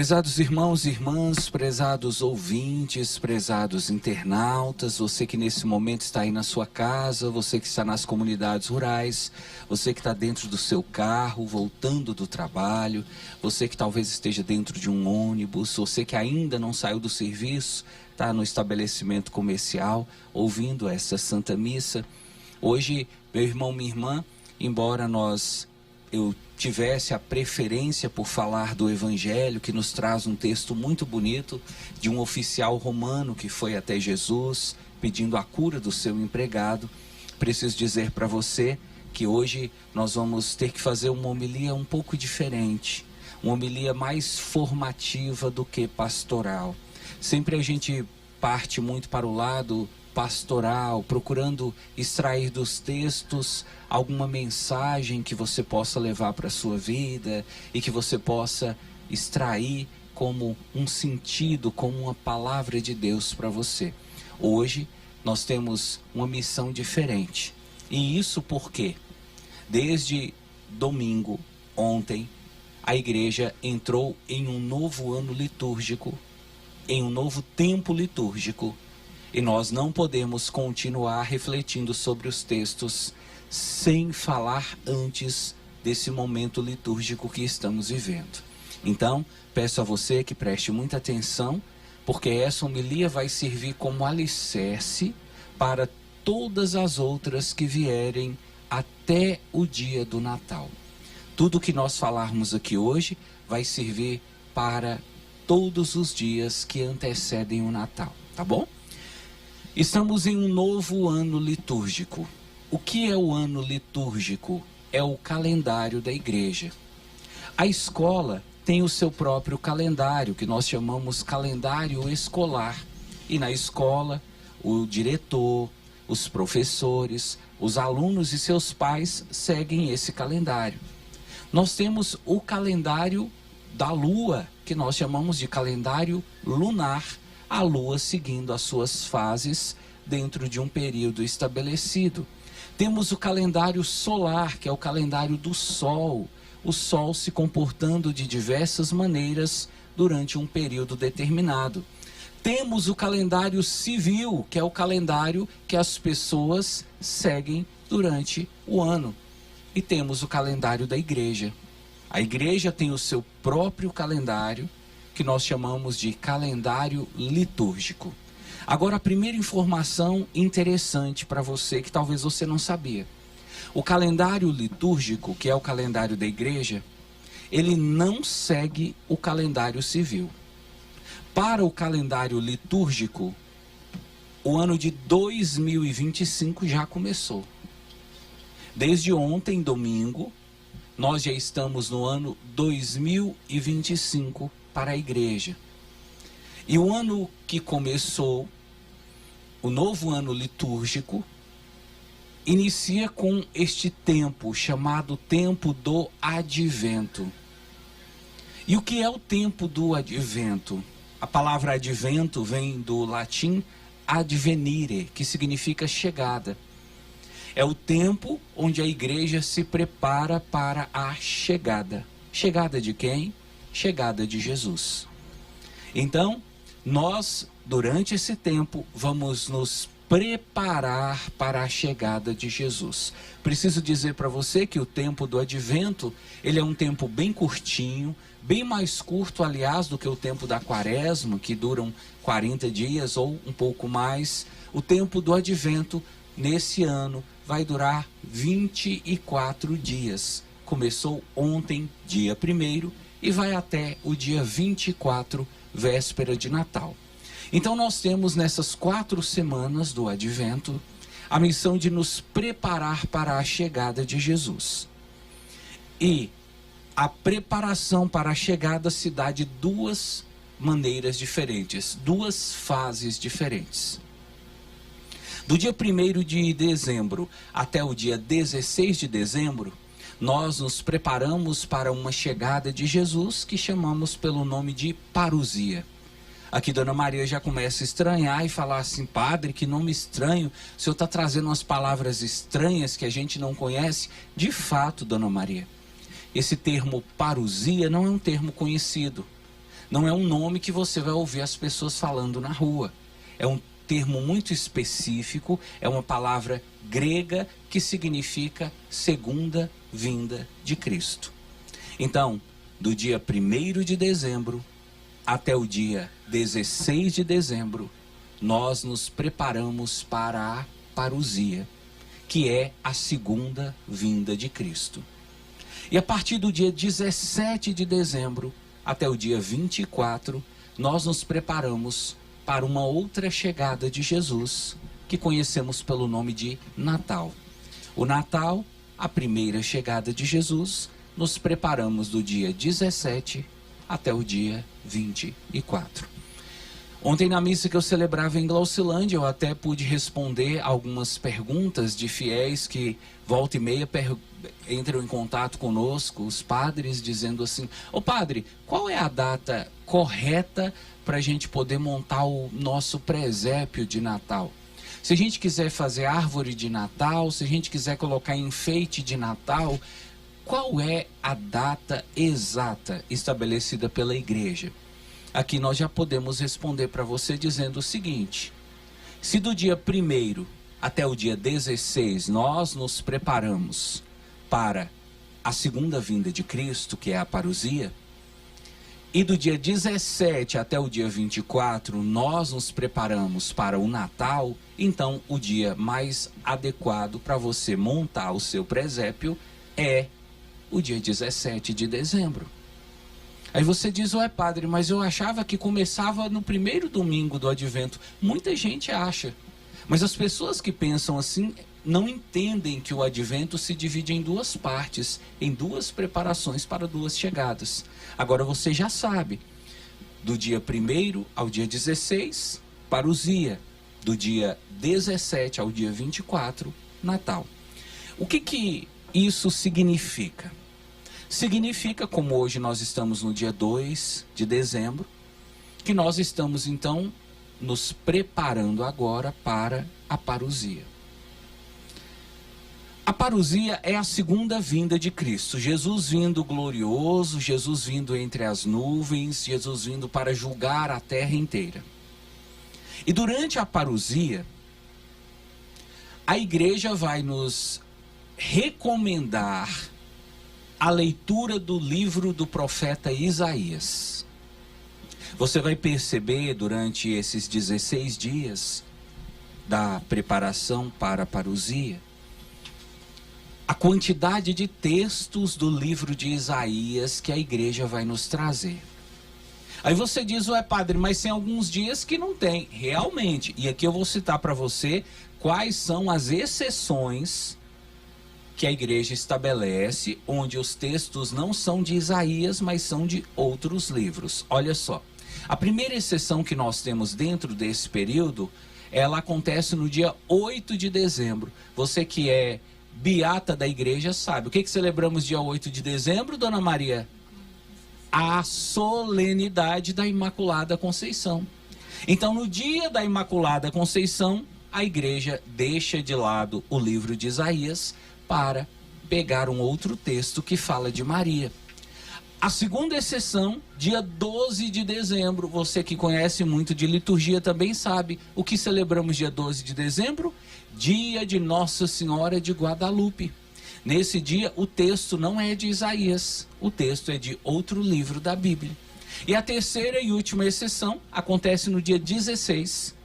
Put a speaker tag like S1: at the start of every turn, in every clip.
S1: Prezados irmãos e irmãs, prezados ouvintes, prezados internautas, você que nesse momento está aí na sua casa, você que está nas comunidades rurais, você que está dentro do seu carro, voltando do trabalho, você que talvez esteja dentro de um ônibus, você que ainda não saiu do serviço, está no estabelecimento comercial, ouvindo essa Santa Missa. Hoje, meu irmão, minha irmã, embora eu tivesse a preferência por falar do Evangelho, que nos traz um texto muito bonito de um oficial romano que foi até Jesus pedindo a cura do seu empregado. Preciso dizer para você que hoje nós vamos ter que fazer uma homilia um pouco diferente, uma homilia mais formativa do que pastoral. Sempre a gente parte muito para o lado pastoral, procurando extrair dos textos alguma mensagem que você possa levar para a sua vida e que você possa extrair como um sentido, como uma palavra de Deus para você. Hoje nós temos uma missão diferente. E isso porque desde domingo, ontem, a igreja entrou em um novo ano litúrgico, em um novo tempo litúrgico. E nós não podemos continuar refletindo sobre os textos sem falar antes desse momento litúrgico que estamos vivendo. Então, peço a você que preste muita atenção, porque essa homilia vai servir como alicerce para todas as outras que vierem até o dia do Natal. Tudo que nós falarmos aqui hoje vai servir para todos os dias que antecedem o Natal, tá bom? Estamos em um novo ano litúrgico. O que é o ano litúrgico? É o calendário da igreja. A escola tem o seu próprio calendário, que nós chamamos calendário escolar. E na escola, o diretor, os professores, os alunos e seus pais seguem esse calendário. Nós temos o calendário da lua, que nós chamamos de calendário lunar, a lua seguindo as suas fases dentro de um período estabelecido. Temos o calendário solar, que é o calendário do sol, o sol se comportando de diversas maneiras durante um período determinado. Temos o calendário civil, que é o calendário que as pessoas seguem durante o ano. E temos o calendário da igreja. A igreja tem o seu próprio calendário, que nós chamamos de calendário litúrgico. Agora, a primeira informação interessante para você, que talvez você não sabia. O calendário litúrgico, que é o calendário da igreja, ele não segue o calendário civil. Para o calendário litúrgico, o ano de 2025 já começou. Desde ontem, domingo, nós já estamos no ano 2025 para a igreja. E o ano que começou, o novo ano litúrgico, inicia com este tempo chamado tempo do advento. E o que é o tempo do advento? A palavra advento vem do latim advenire, que significa chegada. É o tempo onde a igreja se prepara para a chegada. Chegada de quem? Chegada de Jesus. Então, nós, durante esse tempo, vamos nos preparar para a chegada de Jesus. Preciso dizer para você que o tempo do advento, ele é um tempo bem curtinho, bem mais curto, aliás, do que o tempo da quaresma, que duram 40 dias ou um pouco mais. O tempo do advento, nesse ano, vai durar 24 dias. Começou ontem, dia 1º, e vai até o dia 24, véspera de Natal. Então nós temos nessas 4 semanas do advento a missão de nos preparar para a chegada de Jesus. E a preparação para a chegada se dá de 2 maneiras diferentes, 2 fases diferentes. Do dia 1º de dezembro até o dia 16 de dezembro, nós nos preparamos para uma chegada de Jesus que chamamos pelo nome de parousia. Aqui Dona Maria já começa a estranhar e falar assim: padre, que nome estranho, o senhor está trazendo umas palavras estranhas que a gente não conhece. De fato, Dona Maria, esse termo parousia não é um termo conhecido. não é um nome que você vai ouvir as pessoas falando na rua. É um termo muito específico, é uma palavra grega que significa segunda vinda de Cristo. Então, do dia 1º de dezembro até o dia 16 de dezembro, nós nos preparamos para a parousia, que é a segunda vinda de Cristo. E a partir do dia 17 de dezembro até o dia 24, nós nos preparamos para uma outra chegada de Jesus, que conhecemos pelo nome de Natal. O Natal, a primeira chegada de Jesus, nos preparamos do dia 17 até o dia 24. Ontem na missa que eu celebrava em Glaucilândia, eu até pude responder algumas perguntas de fiéis que volta e meia entram em contato conosco, os padres, dizendo assim: ô padre, qual é a data correta para a gente poder montar o nosso presépio de Natal? Se a gente quiser fazer árvore de Natal, se a gente quiser colocar enfeite de Natal, qual é a data exata estabelecida pela igreja? Aqui nós já podemos responder para você dizendo o seguinte: se do dia 1º até o dia 16 nós nos preparamos para a segunda vinda de Cristo, que é a parousia, e do dia 17 até o dia 24 nós nos preparamos para o Natal, então o dia mais adequado para você montar o seu presépio é o dia 17 de dezembro. Aí você diz: ué padre, mas eu achava que começava no primeiro domingo do Advento. Muita gente acha, mas as pessoas que pensam assim não entendem que o Advento se divide em duas partes, em duas preparações para duas chegadas. Agora você já sabe, do dia 1º ao dia 16, parousia, do dia 17 ao dia 24, Natal. O que isso significa? Significa, como hoje nós estamos no dia 2 de dezembro, que nós estamos então nos preparando agora para a parousia. A parousia é a segunda vinda de Cristo. Jesus vindo glorioso, Jesus vindo entre as nuvens, Jesus vindo para julgar a terra inteira. E durante a parousia, a igreja vai nos recomendar a leitura do livro do profeta Isaías. Você vai perceber durante esses 16 dias da preparação para a parousia, a quantidade de textos do livro de Isaías que a igreja vai nos trazer. Aí você diz: ué padre, mas tem alguns dias que não tem. Realmente, e aqui eu vou citar para você quais são as exceções que a igreja estabelece, onde os textos não são de Isaías, mas são de outros livros. Olha só, a primeira exceção que nós temos dentro desse período, ela acontece no dia 8 de dezembro. Você que é beata da igreja sabe. O que celebramos dia 8 de dezembro, Dona Maria? A solenidade da Imaculada Conceição. Então, no dia da Imaculada Conceição, a igreja deixa de lado o livro de Isaías para pegar um outro texto que fala de Maria. A segunda exceção, dia 12 de dezembro, você que conhece muito de liturgia também sabe o que celebramos dia 12 de dezembro? Dia de Nossa Senhora de Guadalupe. Nesse dia o texto não é de Isaías, o texto é de outro livro da Bíblia. E a terceira e última exceção acontece no dia 16,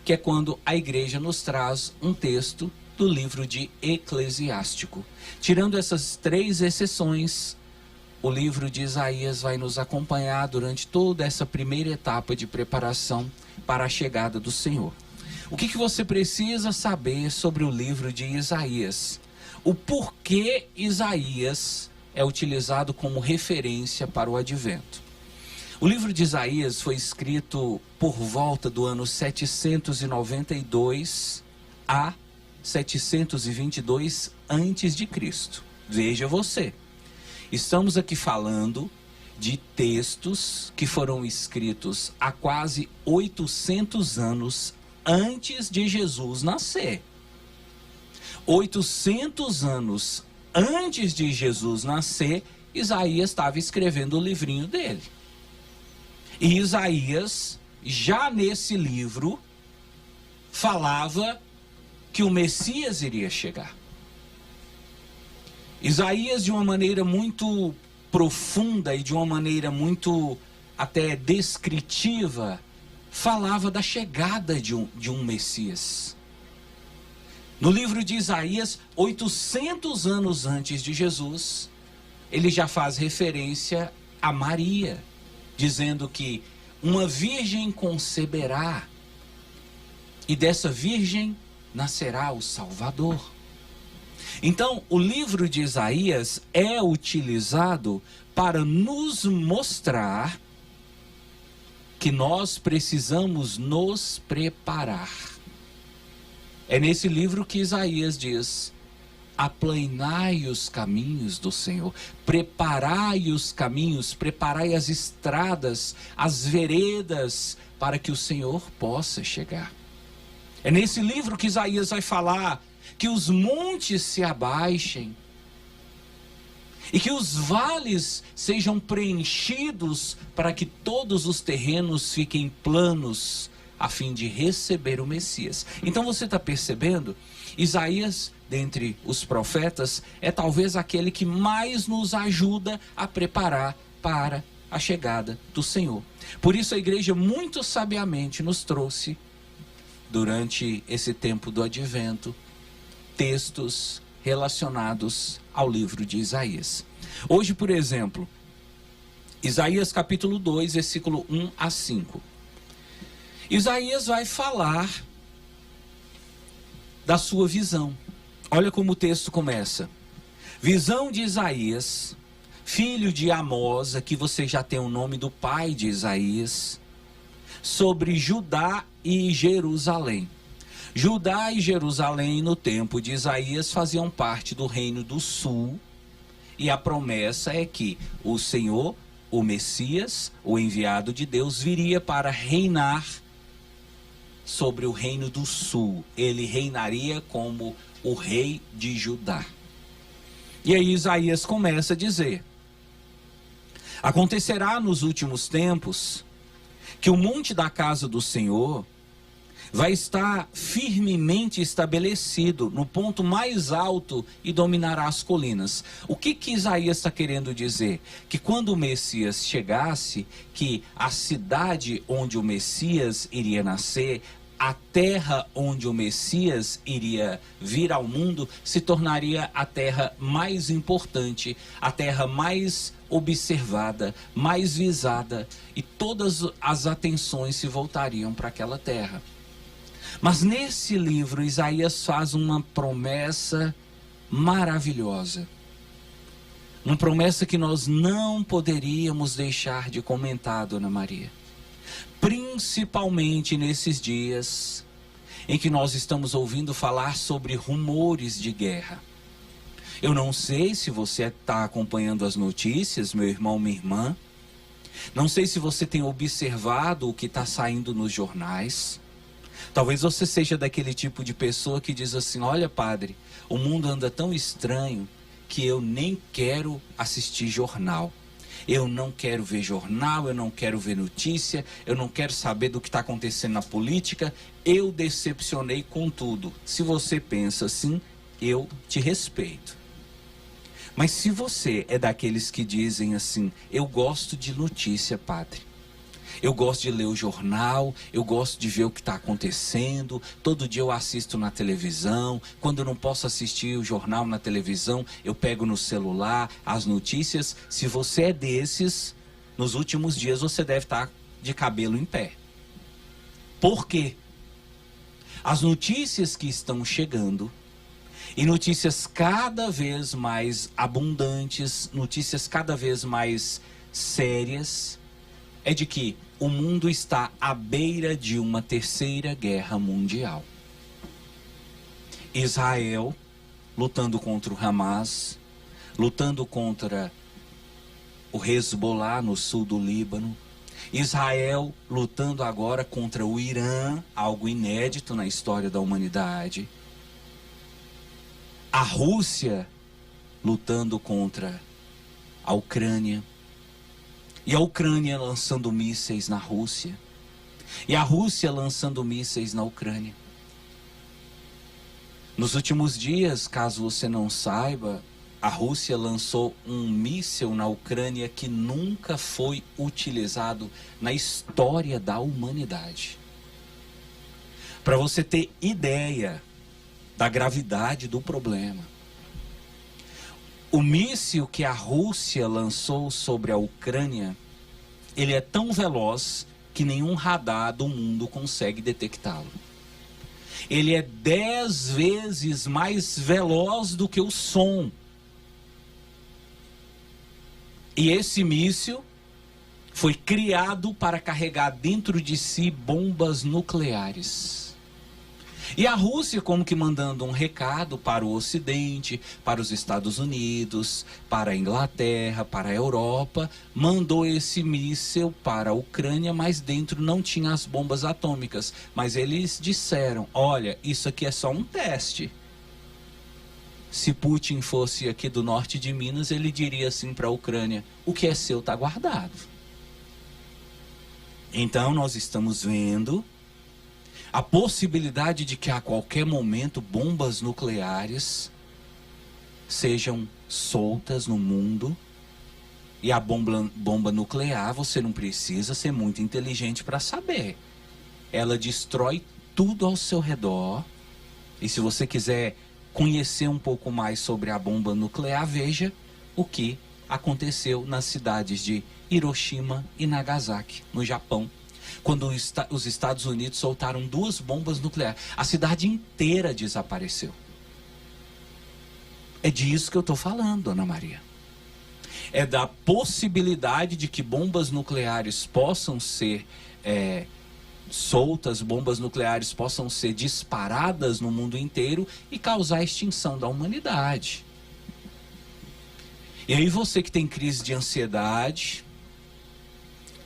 S1: que é quando a igreja nos traz um texto do livro de Eclesiástico. Tirando essas três exceções, o livro de Isaías vai nos acompanhar durante toda essa primeira etapa de preparação para a chegada do Senhor. O que você precisa saber sobre o livro de Isaías? O porquê Isaías é utilizado como referência para o Advento. O livro de Isaías foi escrito por volta do ano 792 a 722 antes de Cristo. Veja você, estamos aqui falando de textos que foram escritos há quase 800 anos antes de Jesus nascer. 800 anos antes de Jesus nascer, Isaías estava escrevendo o livrinho dele. E Isaías, já nesse livro, falava que o Messias iria chegar. Isaías, de uma maneira muito profunda e de uma maneira muito até descritiva, falava da chegada de um Messias. No livro de Isaías, 800 anos antes de Jesus, ele já faz referência a Maria, dizendo que uma virgem conceberá e dessa virgem nascerá o Salvador. Então, o livro de Isaías é utilizado para nos mostrar que nós precisamos nos preparar. É nesse livro que Isaías diz: aplanai os caminhos do Senhor, preparai os caminhos, preparai as estradas, as veredas, para que o Senhor possa chegar. É nesse livro que Isaías vai falar que os montes se abaixem e que os vales sejam preenchidos para que todos os terrenos fiquem planos, a fim de receber o Messias. Então você está percebendo? Isaías, dentre os profetas, é talvez aquele que mais nos ajuda a preparar para a chegada do Senhor. Por isso a igreja muito sabiamente nos trouxe, durante esse tempo do advento, textos relacionados ao livro de Isaías. Hoje, por exemplo, Isaías capítulo 2, versículo 1 a 5. Isaías vai falar da sua visão. Olha como o texto começa. Visão de Isaías, filho de Amós, aqui você já tem o nome do pai de Isaías, sobre Judá e Jerusalém. Judá e Jerusalém, no tempo de Isaías, faziam parte do reino do sul, e a promessa é que o Senhor, o Messias, o enviado de Deus, viria para reinar sobre o reino do sul. Ele reinaria como o rei de Judá. E aí Isaías começa a dizer: acontecerá nos últimos tempos que o monte da casa do Senhor vai estar firmemente estabelecido no ponto mais alto e dominará as colinas. O que Isaías está querendo dizer? Que quando o Messias chegasse, que a cidade onde o Messias iria nascer, a terra onde o Messias iria vir ao mundo, se tornaria a terra mais importante, a terra mais observada, mais visada, e todas as atenções se voltariam para aquela terra. Mas nesse livro, Isaías faz uma promessa maravilhosa. Uma promessa que nós não poderíamos deixar de comentar, Dona Maria. Principalmente nesses dias em que nós estamos ouvindo falar sobre rumores de guerra. Eu não sei se você está acompanhando as notícias, meu irmão, minha irmã. Não sei se você tem observado o que está saindo nos jornais. Talvez você seja daquele tipo de pessoa que diz assim: olha, padre, o mundo anda tão estranho que eu nem quero assistir jornal. Eu não quero ver jornal, eu não quero ver notícia, eu não quero saber do que está acontecendo na política. Eu decepcionei com tudo. Se você pensa assim, eu te respeito. Mas se você é daqueles que dizem assim: eu gosto de notícia, padre. Eu gosto de ler o jornal, eu gosto de ver o que está acontecendo. Todo dia eu assisto na televisão. Quando eu não posso assistir o jornal na televisão, eu pego no celular as notícias. Se você é desses, nos últimos dias você deve estar de cabelo em pé. Por quê? As notícias que estão chegando, e notícias cada vez mais abundantes, notícias cada vez mais sérias, é de que o mundo está à beira de uma terceira guerra mundial. Israel lutando contra o Hamas, lutando contra o Hezbollah no sul do Líbano. Israel lutando agora contra o Irã, algo inédito na história da humanidade. A Rússia lutando contra a Ucrânia. E a Ucrânia lançando mísseis na Rússia. E a Rússia lançando mísseis na Ucrânia. Nos últimos dias, caso você não saiba, a Rússia lançou um míssil na Ucrânia que nunca foi utilizado na história da humanidade. Para você ter ideia da gravidade do problema. O míssil que a Rússia lançou sobre a Ucrânia, ele é tão veloz que nenhum radar do mundo consegue detectá-lo. Ele é 10 vezes mais veloz do que o som. E esse míssil foi criado para carregar dentro de si bombas nucleares. E a Rússia, como que mandando um recado para o Ocidente, para os Estados Unidos, para a Inglaterra, para a Europa, mandou esse míssil para a Ucrânia, mas dentro não tinha as bombas atômicas. Mas eles disseram, olha, isso aqui é só um teste. Se Putin fosse aqui do norte de Minas, ele diria assim para a Ucrânia, o que é seu está guardado. Então nós estamos vendo a possibilidade de que a qualquer momento bombas nucleares sejam soltas no mundo. E a bomba nuclear, você não precisa ser muito inteligente para saber. Ela destrói tudo ao seu redor. E se você quiser conhecer um pouco mais sobre a bomba nuclear, veja o que aconteceu nas cidades de Hiroshima e Nagasaki, no Japão. Quando os Estados Unidos soltaram 2 bombas nucleares, a cidade inteira desapareceu. É disso que eu estou falando, Ana Maria. É da possibilidade de que bombas nucleares possam ser soltas, bombas nucleares possam ser disparadas no mundo inteiro e causar a extinção da humanidade. E aí você que tem crise de ansiedade,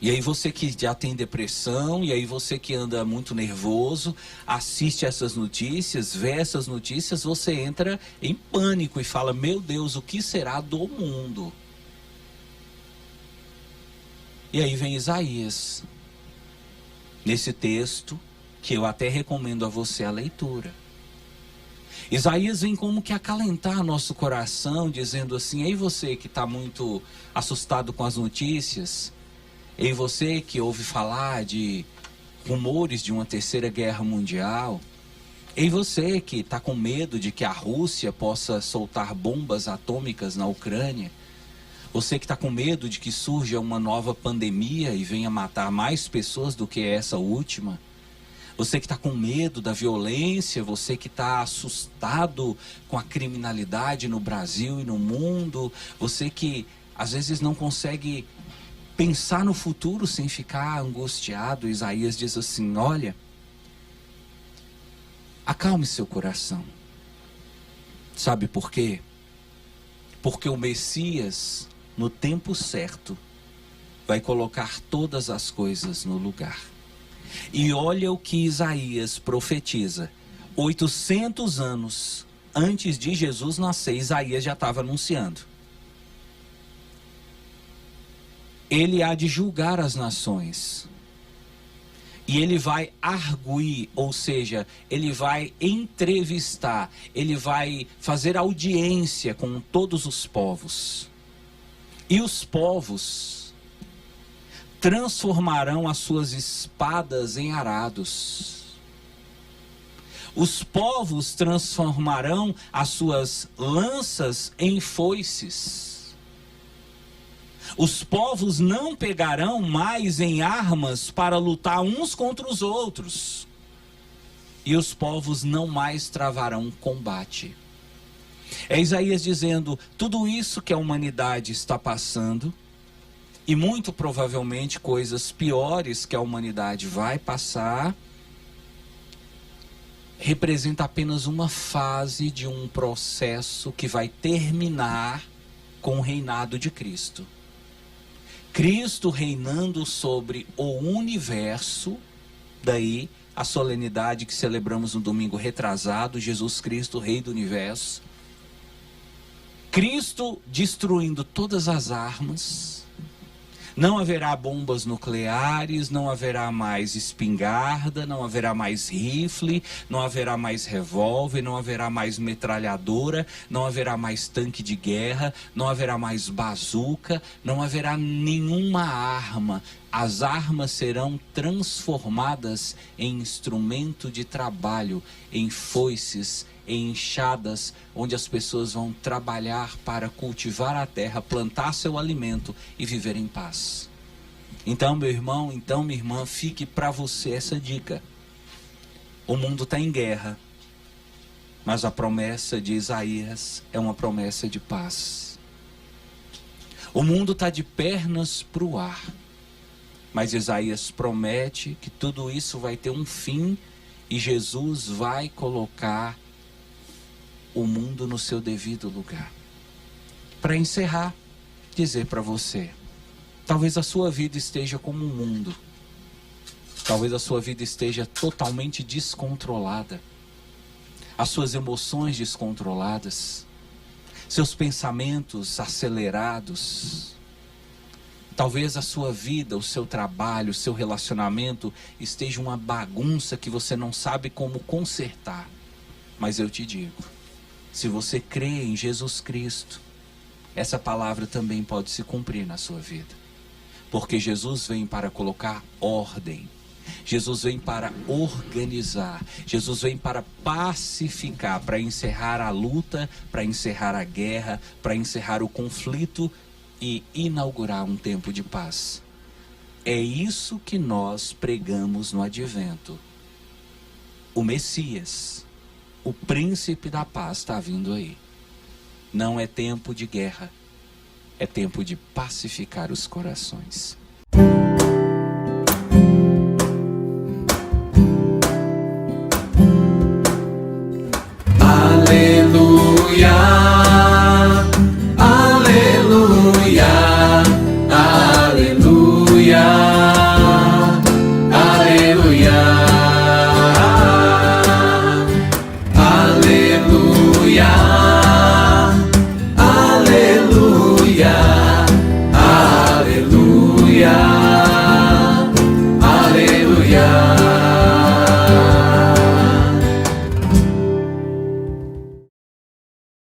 S1: e aí você que já tem depressão, e aí você que anda muito nervoso, assiste essas notícias, vê essas notícias, você entra em pânico e fala, meu Deus, o que será do mundo? E aí vem Isaías, nesse texto, que eu até recomendo a você a leitura. Isaías vem como que acalentar nosso coração, dizendo assim, ei você que está muito assustado com as notícias, ei você que ouve falar de rumores de uma 3ª guerra mundial, ei você que está com medo de que a Rússia possa soltar bombas atômicas na Ucrânia, você que está com medo de que surja uma nova pandemia e venha matar mais pessoas do que essa última, você que está com medo da violência, você que está assustado com a criminalidade no Brasil e no mundo, você que às vezes não consegue pensar no futuro sem ficar angustiado, Isaías diz assim, olha, acalme seu coração. Sabe por quê? Porque o Messias, no tempo certo, vai colocar todas as coisas no lugar. E olha o que Isaías profetiza. 800 anos antes de Jesus nascer, Isaías já estava anunciando. Ele há de julgar as nações. E ele vai arguir, ou seja, ele vai entrevistar, ele vai fazer audiência com todos os povos. E os povos transformarão as suas espadas em arados. Os povos transformarão as suas lanças em foices. Os povos não pegarão mais em armas para lutar uns contra os outros. E os povos não mais travarão combate. É Isaías dizendo, tudo isso que a humanidade está passando, e muito provavelmente coisas piores que a humanidade vai passar, representa apenas uma fase de um processo que vai terminar com o reinado de Cristo. Cristo reinando sobre o universo, daí a solenidade que celebramos no domingo retrasado, Jesus Cristo, Rei do Universo. Cristo destruindo todas as armas, Não haverá bombas nucleares, não haverá mais espingarda, não haverá mais rifle, não haverá mais revólver, não haverá mais metralhadora, não haverá mais tanque de guerra, não haverá mais bazuca, não haverá nenhuma arma. As armas serão transformadas em instrumento de trabalho, em foices, em enxadas, onde as pessoas vão trabalhar para cultivar a terra, plantar seu alimento e viver em paz. Então, meu irmão, então, minha irmã, fique para você essa dica. O mundo está em guerra, mas a promessa de Isaías é uma promessa de paz. O mundo está de pernas para o ar, mas Isaías promete que tudo isso vai ter um fim e Jesus vai colocar o mundo no seu devido lugar. Para encerrar, dizer para você, talvez a sua vida esteja como um mundo. Talvez a sua vida esteja totalmente descontrolada. As suas emoções descontroladas. Seus pensamentos acelerados. Talvez a sua vida, o seu trabalho, o seu relacionamento esteja uma bagunça que você não sabe como consertar. Mas eu te digo, se você crê em Jesus Cristo, essa palavra também pode se cumprir na sua vida. Porque Jesus vem para colocar ordem. Jesus vem para organizar. Jesus vem para pacificar, para encerrar a luta, para encerrar a guerra, para encerrar o conflito e inaugurar um tempo de paz. É isso que nós pregamos no Advento. O Messias, o príncipe da paz está vindo aí. Não é tempo de guerra, é tempo de pacificar os corações.